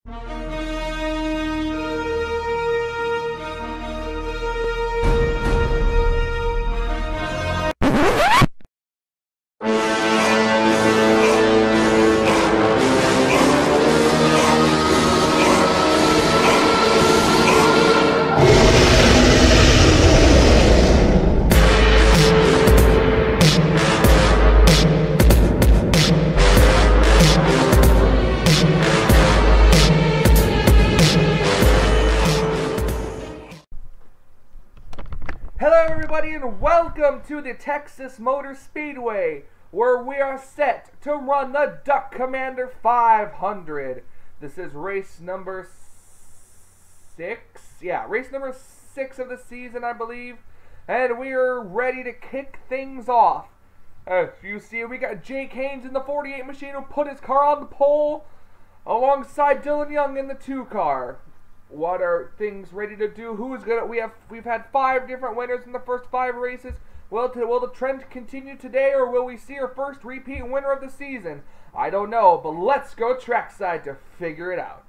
Hello everybody and welcome to the Texas Motor Speedway, where we are set to run the Duck Commander 500. This is race number 6. Yeah, race number 6 of the season, I believe. And we are ready to kick things off. As you see, we got Jake Haynes in the 48 machine who put his car on the pole alongside Dylan Young in the 2 car. What are things ready to do? Who's gonna? We've had 5 different winners in the first 5 races. Will the trend continue today, or will we see our first repeat winner of the season? I don't know, but let's go trackside to figure it out.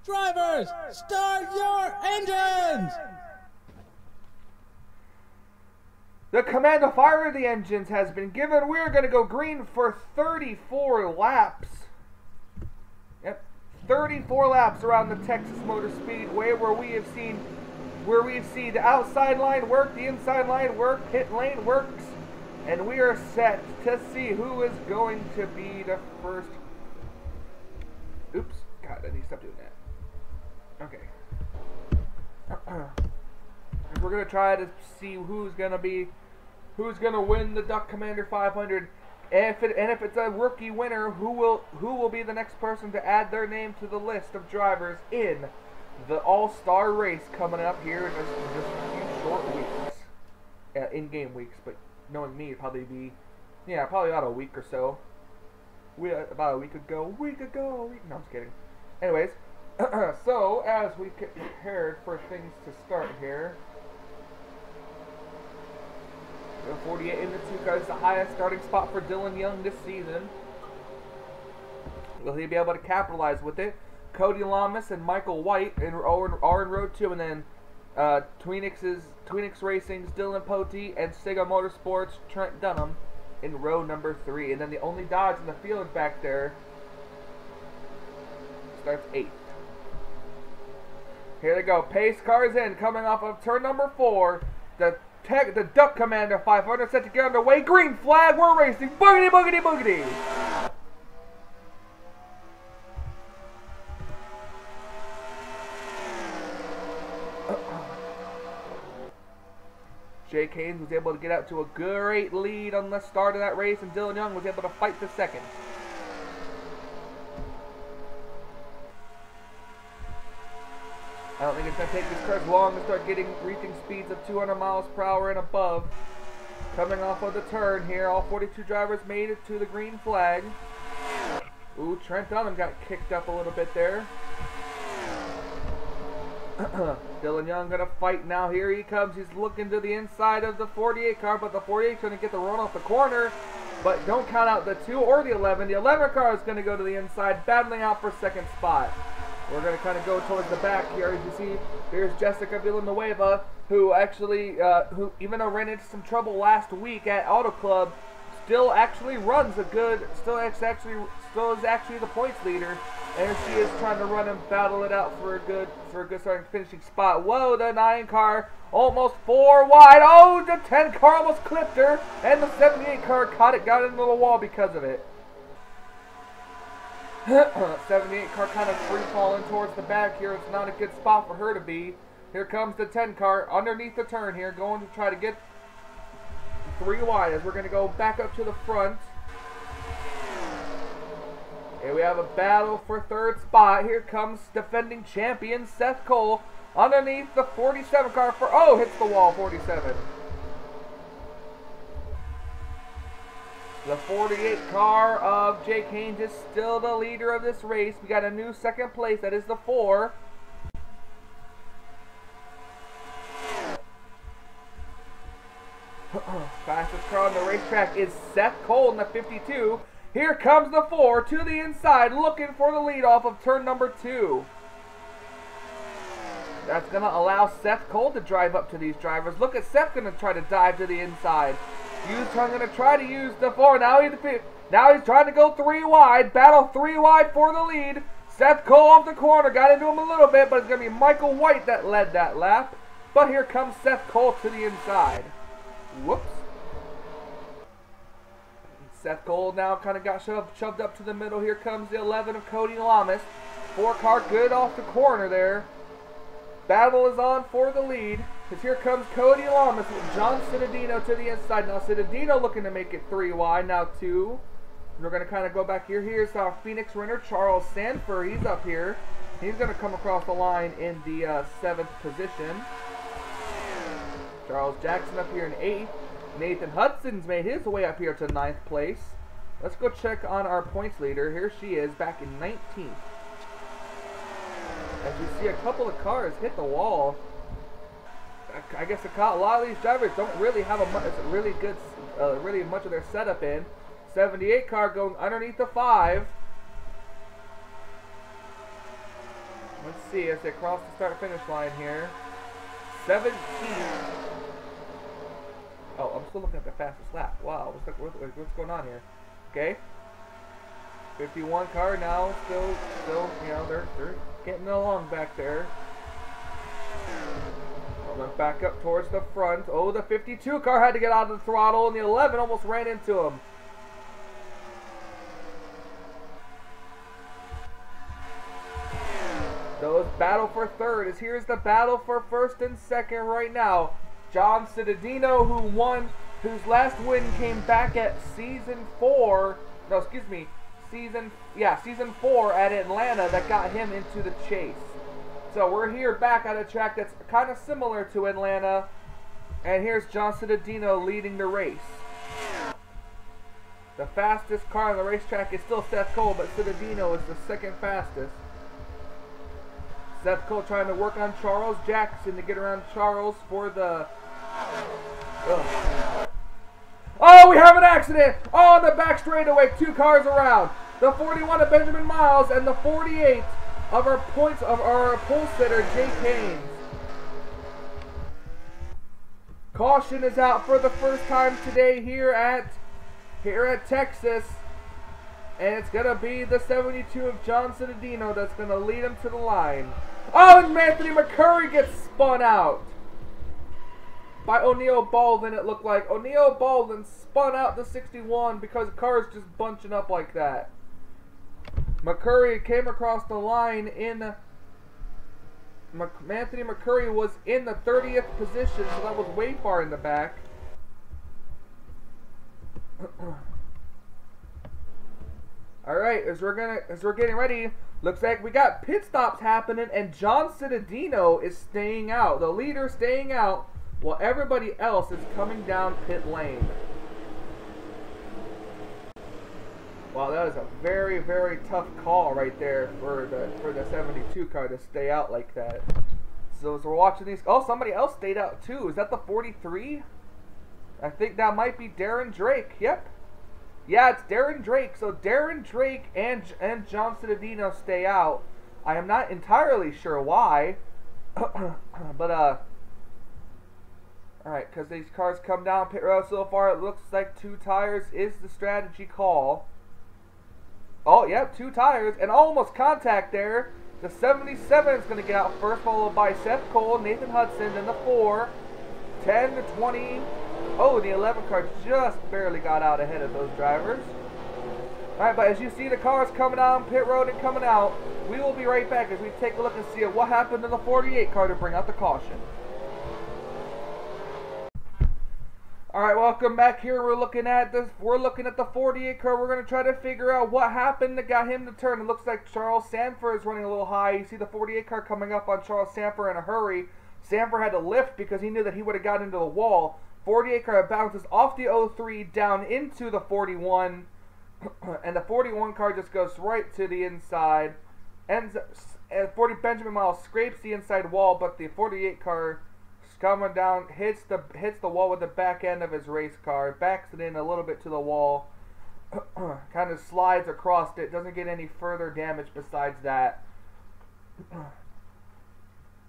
Drivers, start your engines! The command to fire the engines has been given. We're gonna go green for 34 laps. Yep. 34 laps around the Texas Motor Speedway, where we've seen the outside line work, the inside line work, pit lane works, and we are set to see who is going to be the first. Oops, God, I need to stop doing that. Okay. We're gonna try to see who's gonna win the Duck Commander 500. If it's a rookie winner, who will be the next person to add their name to the list of drivers in the All-Star race coming up here in just a few short weeks, in-game weeks. But knowing me, it'd probably be, yeah, probably about a week or so. About a week ago. No, I'm just kidding. Anyways, so as we get prepared for things to start here. 48 in the 2 car is the highest starting spot for Dylan Young this season. Will he be able to capitalize with it? Cody Lamas and Michael White are in row 2, and then Tweenix Racing's Dylan Pote and Sega Motorsports' Trent Dunham in row number 3. And then the only Dodge in the field back there starts 8th. Here they go. Pace cars in, coming off of turn number 4. The Duck Commander 500 set to get underway. Green flag, we're racing. Boogity, boogity, boogity. Jake Haynes was able to get out to a great lead on the start of that race, and Dylan Young was able to fight to second. I don't think it's going to take these cars long to start reaching speeds of 200 miles per hour and above. Coming off of the turn here, all 42 drivers made it to the green flag. Ooh, Trent Dunham got kicked up a little bit there. Dylan Young going to fight now. Here he comes. He's looking to the inside of the 48 car, but the 48 is going to get the run off the corner. But don't count out the 2 or the 11. The 11 car is going to go to the inside, battling out for second spot. We're going to kind of go towards the back here. As you see, here's Jessica Villanueva, who actually, even though ran into some trouble last week at Auto Club, still actually runs a good, still is actually the points leader. And she is trying to run and battle it out for a good starting finishing spot. Whoa, the 9 car almost 4 wide. Oh, the 10 car almost clipped her, and the 78 car got into the wall because of it. 78 car kind of free falling towards the back here. It's not a good spot for her to be. Here comes the 10 car underneath the turn here, going to try to get 3 wide as we're going to go back up to the front. Here we have a battle for 3rd spot. Here comes defending champion Seth Cole underneath the 47 car hits the wall, 47. The 48 car of Jake Haynes is still the leader of this race. We got a new 2nd place. That is the 4. Fastest car on the racetrack is Seth Cole in the 52. Here comes the 4 to the inside, looking for the lead off of turn number 2. That's going to allow Seth Cole to drive up to these drivers. Look at Seth going to try to dive to the inside. U-turn going to try to use the 4. Now he's trying to go 3 wide. Battle 3 wide for the lead. Seth Cole off the corner. Got into him a little bit, but it's going to be Michael White that led that lap. But here comes Seth Cole to the inside. Whoops. Seth Cole now kind of got shoved up to the middle. Here comes the 11 of Cody Lamas. 4 car good off the corner there. Battle is on for the lead. Because here comes Cody Lamas with John Cittadino to the inside. Now Cittadino looking to make it 3 wide. Now 2. We're going to kind of go back here. Here's our Phoenix runner, Charles Sanford. He's up here. He's going to come across the line in the 7th position. Charles Jackson up here in 8th. Nathan Hudson's made his way up here to 9th place. Let's go check on our points leader. Here she is back in 19th. As you see a couple of cars hit the wall. I guess a lot of these drivers don't really have really much of their setup in. 78 car going underneath the 5. Let's see as they cross the start finish line here. 17. Oh, I'm still looking at the fastest lap. Wow, what's going on here? Okay. 51 car now, still, you know, they're getting along back there. Went back up towards the front. Oh, the 52 car had to get out of the throttle, and the 11 almost ran into him. Those battle for third. Here's the battle for first and second right now. John Cittadino, whose last win came back at season 4 at Atlanta, that got him into the chase. So we're here back at a track that's kind of similar to Atlanta, and here's John Cittadino leading the race. The fastest car on the racetrack is still Seth Cole, but Cittadino is the second fastest. Seth Cole trying to work on Charles Jackson to get around Charles for the... Oh, we have an accident! Oh, on the back straightaway, 2 cars around. The 41 of Benjamin Miles and the 48 of our pole sitter, Jake Haynes. Caution is out for the first time today here at Texas. And it's going to be the 72 of John Cittadino that's going to lead him to the line. Oh, and Anthony McCurry gets spun out by O'Neal Baldwin, it looked like. O'Neal Baldwin spun out the 61 because the car is just bunching up like that. McCurry came across the line in... Anthony McCurry was in the 30th position, so that was way far in the back. Alright, as we're getting ready, looks like we got pit stops happening, and John Cittadino is staying out. The leader staying out, while everybody else is coming down pit lane. Wow, that is a very, very tough call right there for the 72 car to stay out like that. So as we're watching these, oh, somebody else stayed out too. Is that the 43? I think that might be Darren Drake. Yep. Yeah, it's Darren Drake. So Darren Drake and John Cittadino stay out. I am not entirely sure why, but alright, because these cars come down pit road so far, it looks like 2 tires is the strategy call. Oh, yep, 2 tires, and almost contact there. The 77 is going to get out first, followed by Seth Cole, Nathan Hudson, then the 4, 10 to 20. Oh, the 11 car just barely got out ahead of those drivers. Alright, but as you see the cars coming down pit road and coming out, we will be right back as we take a look and see what happened to the 48 car to bring out the caution. Alright, welcome back here. We're looking at the 48 car. We're going to try to figure out what happened that got him to turn. It looks like Charles Sanford is running a little high. You see the 48 car coming up on Charles Sanford in a hurry. Sanford had to lift because he knew that he would have gotten into the wall. 48 car bounces off the 03 down into the 41. And the 41 car just goes right to the inside. Benjamin Miles scrapes the inside wall, but the 48 car coming down, hits the wall with the back end of his race car, backs it in a little bit to the wall, kind of slides across it. Doesn't get any further damage besides that.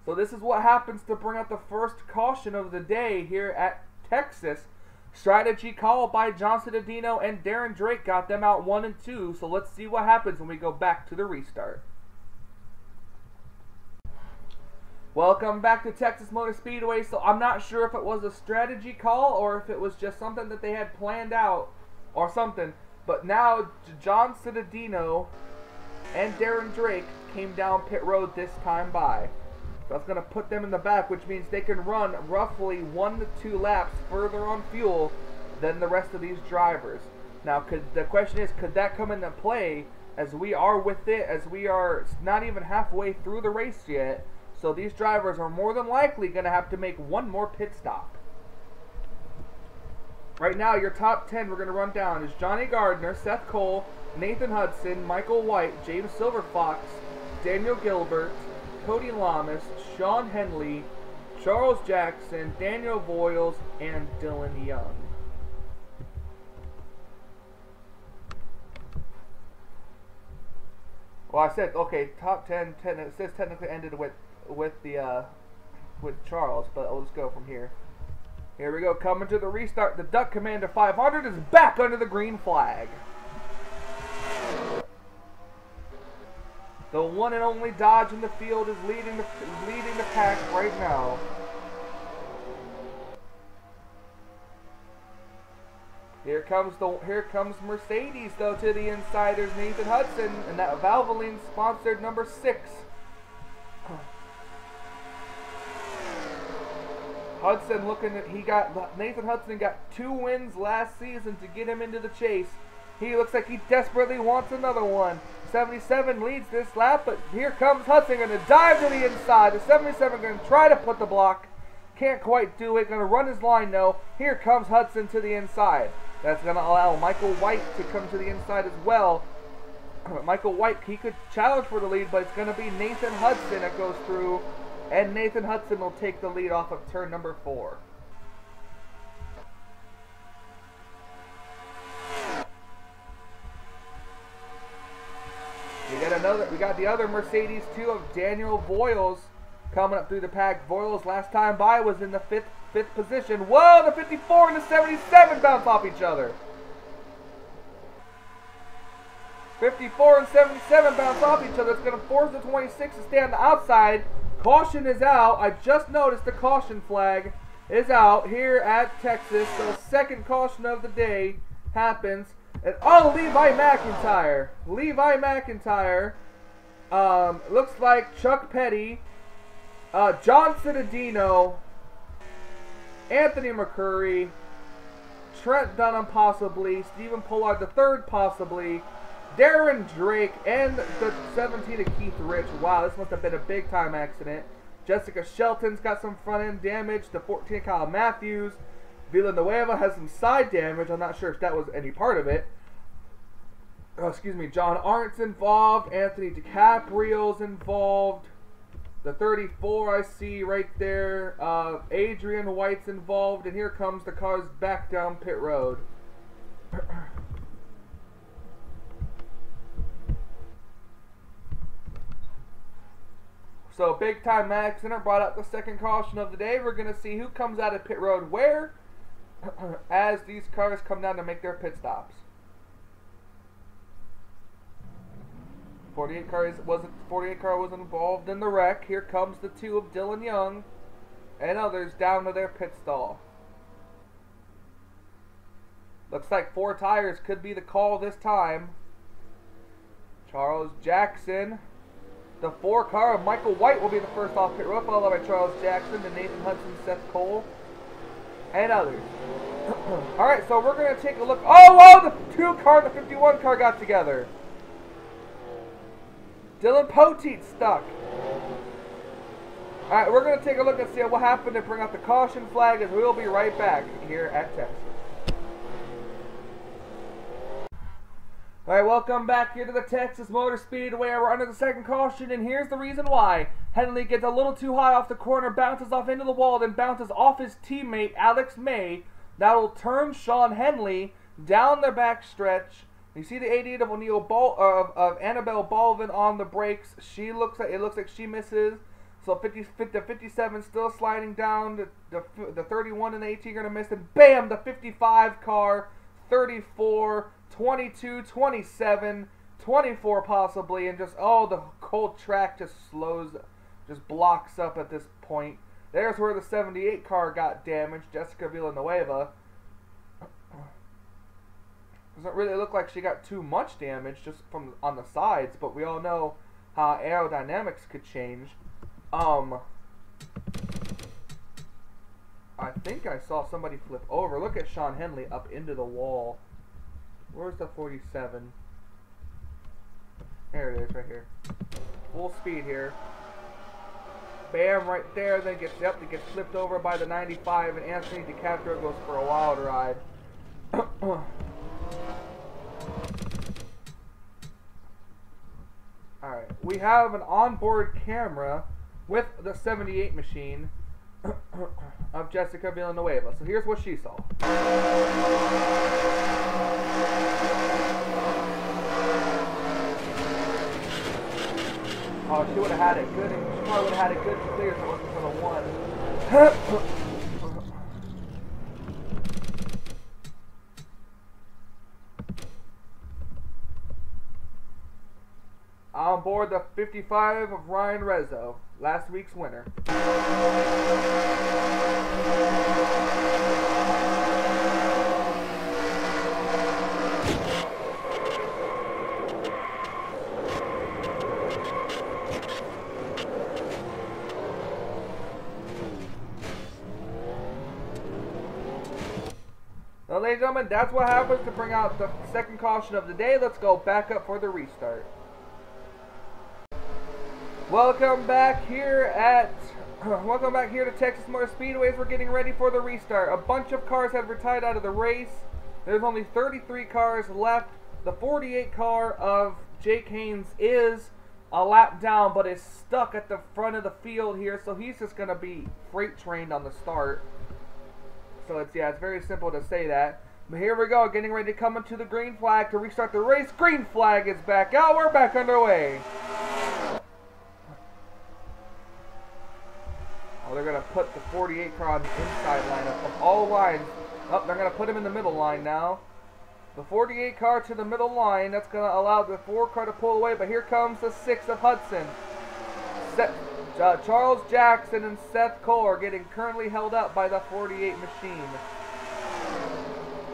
So this is what happens to bring out the first caution of the day here at Texas. Strategy call by John Citadino and Darren Drake got them out 1 and 2. So let's see what happens when we go back to the restart. Welcome back to Texas Motor Speedway. So I'm not sure if it was a strategy call or if it was just something that they had planned out or something. But now John Citadino and Darren Drake came down pit road this time by. So that's going to put them in the back, which means they can run roughly 1 to 2 laps further on fuel than the rest of these drivers. Now, the question is, could that come into play as we are not even halfway through the race yet? So these drivers are more than likely going to have to make one more pit stop. Right now, your top 10 we're going to run down is Johnny Gardner, Seth Cole, Nathan Hudson, Michael White, James Silverfox, Daniel Gilbert, Cody Lamas, Sean Henley, Charles Jackson, Daniel Voiles, and Dylan Young. Well, I said, okay, top 10, it says technically ended with Charles, but let's go from here. Here we go, coming to the restart. The Duck Commander 500 is back under the green flag. The one and only Dodge in the field is leading the pack right now. Here comes Mercedes though to the insiders, Nathan Hudson, and that Valvoline sponsored number 6. Hudson Nathan Hudson got 2 wins last season to get him into the chase. He looks like he desperately wants another one. 77 leads this lap, but here comes Hudson, going to dive to the inside. The 77 going to try to put the block. Can't quite do it. Going to run his line, though. Here comes Hudson to the inside. That's going to allow Michael White to come to the inside as well. Michael White, he could challenge for the lead, but it's going to be Nathan Hudson that goes through, and Nathan Hudson will take the lead off of turn number 4. We got the other Mercedes too of Daniel Voiles coming up through the pack. Voiles last time by was in the fifth position. Whoa, the 54 and the 77 bounce off each other. 54 and 77 bounce off each other. It's going to force the 26 to stay on the outside. Caution is out. I just noticed the caution flag is out here at Texas. So second caution of the day happens. And, oh, Levi McIntyre. Looks like Chuck Petty, John Citadino, Anthony McCurry, Trent Dunham possibly, Stephen Pollard III possibly, Darren Drake, and the 17 of Keith Rich. Wow, this must have been a big-time accident. Jessica Shelton's got some front-end damage. The 14 Kyle Matthews. Villanueva has some side damage. I'm not sure if that was any part of it. Oh, excuse me. John Arndt's involved. Anthony DiCaprio's involved. The 34 I see right there. Adrian White's involved. And here comes the cars back down pit road. So, big time accident brought out the second caution of the day. We're going to see who comes out of pit road where as these cars come down to make their pit stops. 48 car was involved in the wreck. Here comes the 2 of Dylan Young and others down to their pit stall. Looks like 4 tires could be the call this time. Charles Jackson. The 4 car of Michael White will be the first off pit road, followed by Charles Jackson, then Nathan Hudson, Seth Cole, and others. Alright, so we're going to take a look. Oh, the 2 car and the 51 car got together. Dylan Poteet stuck. Alright, we're going to take a look and see what happened and bring out the caution flag, as we'll be right back here at Texas. Alright, welcome back here to the Texas Motor Speedway. We're under the second caution, and here's the reason why. Henley gets a little too high off the corner, bounces off into the wall, then bounces off his teammate, Alex May. That will turn Sean Henley down the back stretch, You see the 88 of of Annabelle Baldwin on the brakes. It looks like she misses. So the 57 still sliding down. The 31 and the 18 are gonna miss, and bam, the 55 car, 34, 22, 27, 24 possibly, and just the cold track just blocks up at this point. There's where the 78 car got damaged, Jessica Villanueva. Doesn't really look like she got too much damage just from on the sides, but we all know how aerodynamics could change. I think I saw somebody flip over. Look at Sean Henley up into the wall. Where's the 47? There it is, right here. Full speed here. Bam, right there. Then it gets flipped over by the 95, and Anthony DiCaprio goes for a wild ride. Alright, we have an onboard camera with the 78 machine of Jessica Villanueva. So here's what she saw. Oh, she would have had it good. She probably would have had it good and clear if it wasn't for the one. On board the 55 of Ryan Rezzo, last week's winner. Now, ladies and gentlemen, that's what happens to bring out the second caution of the day. Let's go back up for the restart. Welcome back here to Texas Motor Speedways. We're getting ready for the restart. A bunch of cars have retired out of the race. There's only 33 cars left. The 48 car of Jake Haynes is a lap down, but is stuck at the front of the field here, so he's just going to be freight trained on the start. So it's very simple to say that. But here we go, getting ready to come into the green flag to restart the race. Green flag is back out. We're back underway. Oh, they're going to put the 48 car on the inside lineup of all lines. Oh, they're going to put him in the middle line now. The 48 car to the middle line. That's going to allow the 4 car to pull away. But here comes the 6 of Hudson. Charles Jackson and Seth Cole are getting currently held up by the 48 machine.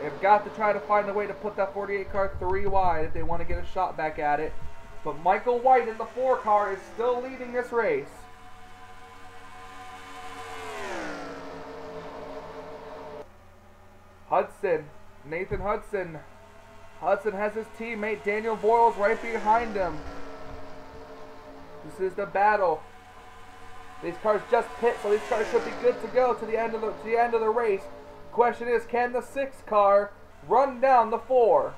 They've got to try to find a way to put that 48 car 3 wide if they want to get a shot back at it. But Michael White in the 4 car is still leading this race. Hudson, Nathan Hudson. Hudson has his teammate Daniel Voiles right behind him. This is the battle. These cars just pit, so these cars should be good to go to the end of the race. Question is, can the 6 car run down the 4?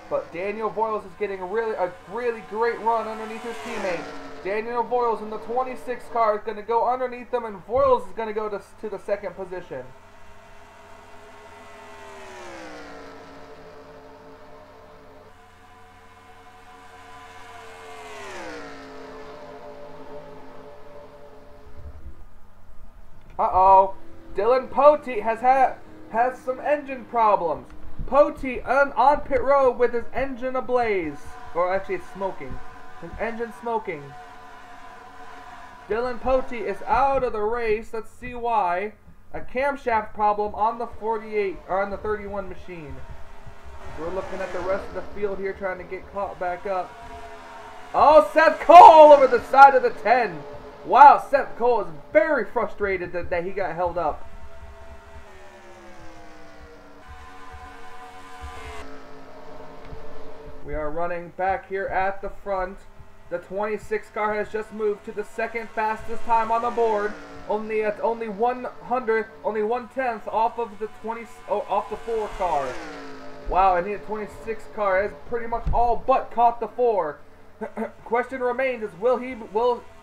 But Daniel Voiles is getting a really great run underneath his teammate. Daniel Voiles in the 26 car is going to go underneath them, and Voiles is going to go to the second position. Uh-oh. Dylan Pote has some engine problems. Pote on pit road with his engine ablaze. Or actually it's smoking. His engine smoking. Dylan Pote is out of the race. Let's see why. A camshaft problem on the 48 or on the 31 machine. We're looking at the rest of the field here trying to get caught back up. Oh, Seth Cole over the side of the 10. Wow, Seth Cole is very frustrated that he got held up. We are running back here at the front. The 26 car has just moved to the second fastest time on the board. Only 1/10 off of the 4 car. Wow, and the 26 car has pretty much all but caught the 4. Question remains is will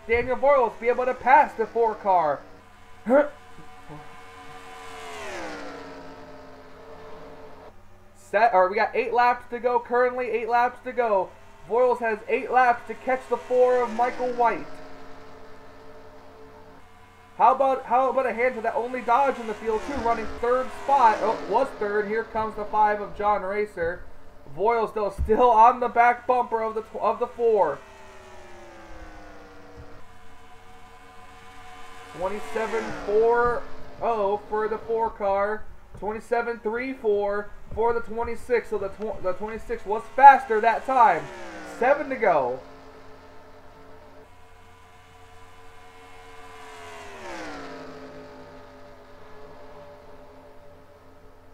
Daniel Voiles be able to pass the 4 car? We got 8 laps to go. Currently 8 laps to go. Voiles has 8 laps to catch the 4 of Michael White. How about a hand to that only Dodge in the field too, running 3rd spot. Oh, was 3rd. Here comes the 5 of John Racer. Voiles though still on the back bumper of the 4. 27.40 for the 4 car. 27.34 for the 26. So the 26 was faster that time. 7 to go.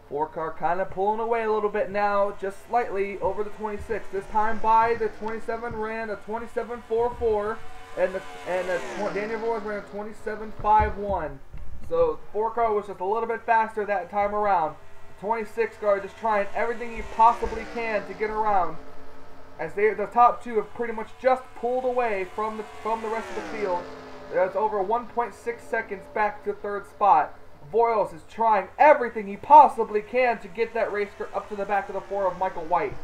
Four car kind of pulling away a little bit now, just slightly over the 26. This time by the 27 ran a 27.44, and Daniel Voiles ran a 27.51. So 4 car was just a little bit faster that time around. The 26 car just trying everything he possibly can to get around, as the top 2 have pretty much just pulled away from the rest of the field. That's over 1.6 seconds back to 3rd spot. Voiles is trying everything he possibly can to get that race car up to the back of the 4 of Michael White.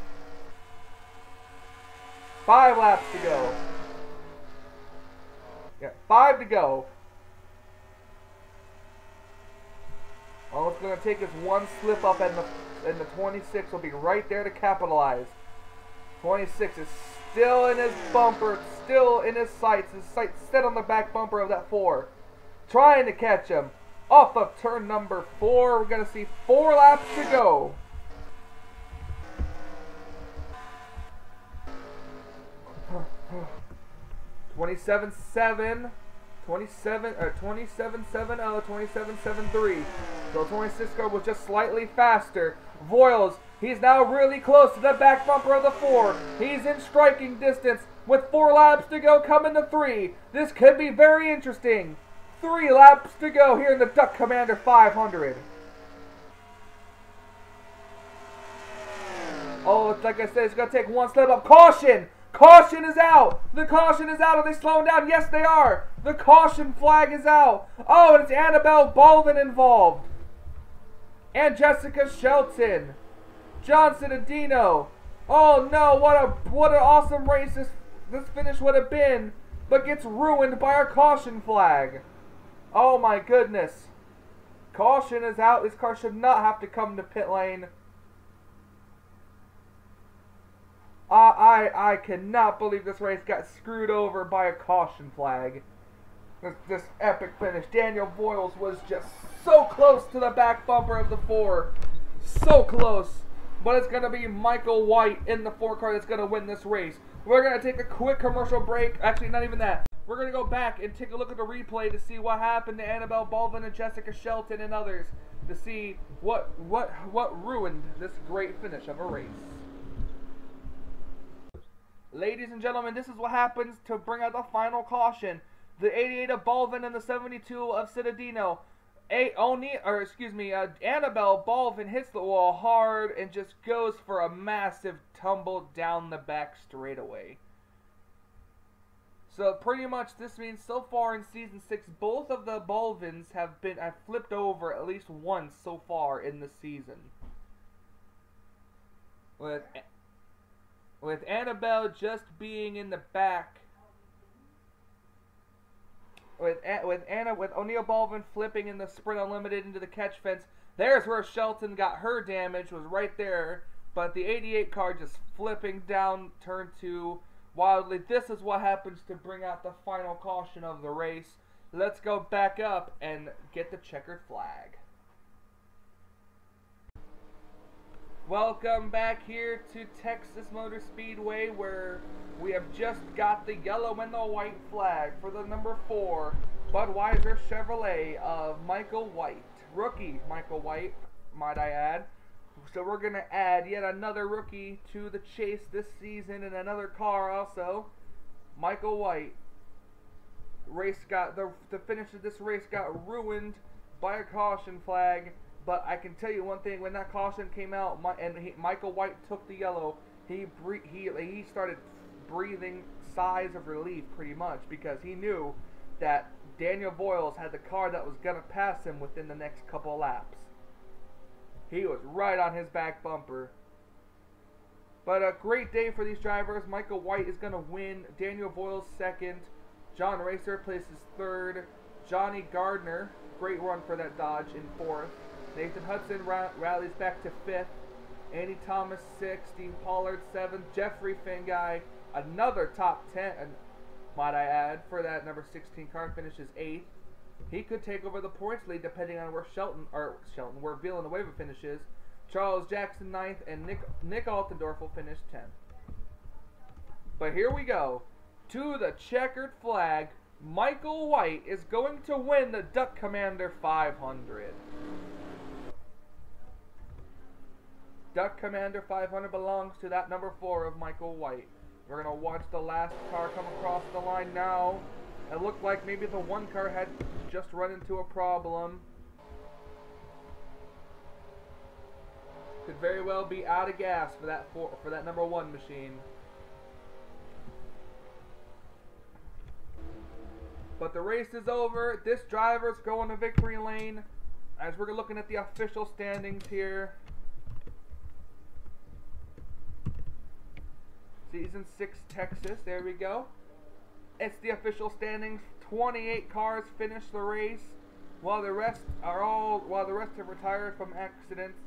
5 laps to go. Yeah, 5 to go. All it's going to take is one slip up, and the 26 will be right there to capitalize. 26 is still in his bumper, still in his sights. His sights set on the back bumper of that 4. Trying to catch him. Off of turn number 4, we're going to see 4 laps to go. (27.7), 27.70, 27.73. So 26 car was just slightly faster. Voiles, he's now really close to the back bumper of the 4. He's in striking distance with 4 laps to go coming to 3. This could be very interesting. 3 laps to go here in the Duck Commander 500. Oh, it's like I said, it's going to take one slip up. Caution! Caution is out! The caution is out. Are they slowing down? Yes, they are. The caution flag is out. Oh, and it's Annabelle Baldwin involved. And Jessica Shelton. John Cittadino. Oh, no, what an awesome race this finish would have been, but gets ruined by our caution flag. Oh my goodness. Caution is out. This car should not have to come to pit lane. I cannot believe this race got screwed over by a caution flag. This epic finish. Daniel Voiles was just so close to the back bumper of the 4. So close. But it's going to be Michael White in the 4 car that's going to win this race. We're going to take a quick commercial break. Actually, not even that. We're going to go back and take a look at the replay to see what happened to Annabelle Baldwin and Jessica Shelton and others, to see what ruined this great finish of a race. Ladies and gentlemen, this is what happens to bring out the final caution. The 88 of Baldwin and the 72 of Cittadino. Annabelle Baldwin hits the wall hard and just goes for a massive tumble down the back straightaway. So pretty much this means so far in Season 6, both of the Baldwins have flipped over at least once so far in the season. With Annabelle just being in the back. With O'Neal Baldwin flipping in the Sprint Unlimited into the catch fence. There's where Shelton got her damage, was right there. But the 88 car just flipping down turn 2. Wildly. This is what happens to bring out the final caution of the race. Let's go back up and get the checkered flag. Welcome back here to Texas Motor Speedway, where we have just got the yellow and the white flag for the number 4 Budweiser Chevrolet of Michael White. Rookie Michael White, might I add. So we're going to add yet another rookie to the chase this season, and another car also. Michael White. The finish of this race got ruined by a caution flag, but I can tell you one thing: when that caution came out, Michael White took the yellow, he started breathing sighs of relief pretty much, because he knew that Daniel Voiles had the car that was going to pass him within the next couple of laps. He was right on his back bumper. But a great day for these drivers. Michael White is going to win. Daniel Boyle's second. John Racer places third. Johnny Gardner, great run for that Dodge, in fourth. Nathan Hudson rallies back to fifth. Andy Thomas sixth. Steve Pollard seventh. Jeffrey Finguy, another top 10, might I add, for that number 16 car, finishes eighth. He could take over the points lead depending on where where Villanueva finishes. Charles Jackson 9th, and Nick Altendorf will finish 10th. But here we go. To the checkered flag, Michael White is going to win the Duck Commander 500. Duck Commander 500 belongs to that number 4 of Michael White. We're going to watch the last car come across the line now. It looked like maybe the one car had just run into a problem. Could very well be out of gas for that number 1 machine. But the race is over. This driver's going to victory lane. As we're looking at the official standings here. Season 6 Texas, there we go. It's the official standings. 28 cars finished the race, while the rest have retired from accidents.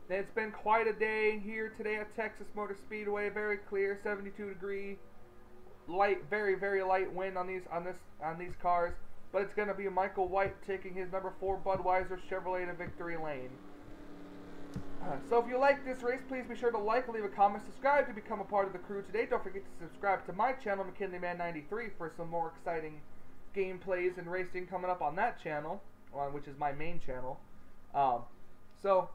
It's been quite a day here today at Texas Motor Speedway. Very clear, 72-degree, light, very light wind on these cars. But it's going to be Michael White taking his number 4 Budweiser Chevrolet to victory lane. So if you like this race, please be sure to like, leave a comment, subscribe to become a part of the crew today. Don't forget to subscribe to my channel, McKinleyman93, for some more exciting gameplays and racing coming up on that channel, which is my main channel. So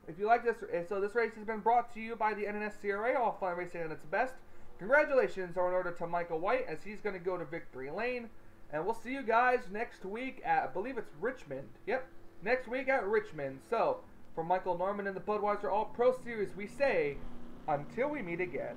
if you like this, this race has been brought to you by the NNSCRA, all fun racing at its best. Congratulations are in order to Michael White, as he's going to go to victory lane. And we'll see you guys next week at, I believe it's Richmond. Yep, next week at Richmond. So, for Michael Norman and the Budweiser All-Pro Series, we say, until we meet again.